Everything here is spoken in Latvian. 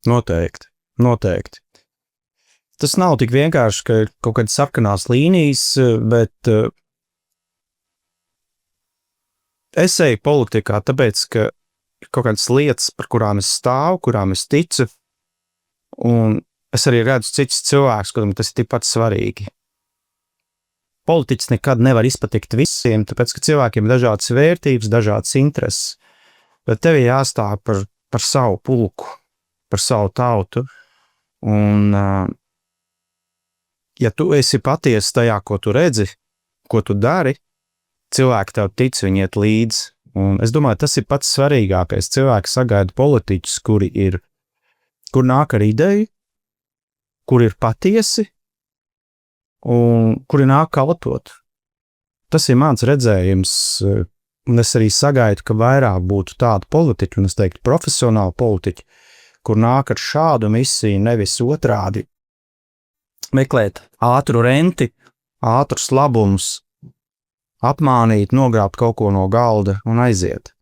Noteikti. Tas nav tik vienkārši, ka ir kaut kādas sarkanās līnijas, bet es eju politikā, tāpēc, ka ir kaut kādas lietas, par kurām es stāvu, kurām es ticu, un es arī redzu citus cilvēkus, kuriem tas ir tikpat svarīgi. Politiķis nekad nevar izpatikt visiem, tāpēc, ka cilvēkiem ir dažādas vērtības, dažādas intereses, bet tev ir jāstāv par savu pulku, par savu tautu, un ja tu esi patiesi tajā, ko tu redzi, ko tu dari, cilvēki tev tic, viņi iet līdzi. Un es domāju, tas ir pats svarīgākais. Cilvēki sagaida politiķus, kur nāk ar ideju, kur ir patiesi un kuri nāk kalpot. Tas ir mans redzējums, un es arī sagaidu, ka vairāk būtu tādu politiķu, un es teiktu profesionālu politiķu, kur nāk ar šādu misiju, nevis otrādi. Meklēt ātru renti, ātrus labumus, apmānīt, nogrābt kaut ko no galda un aiziet.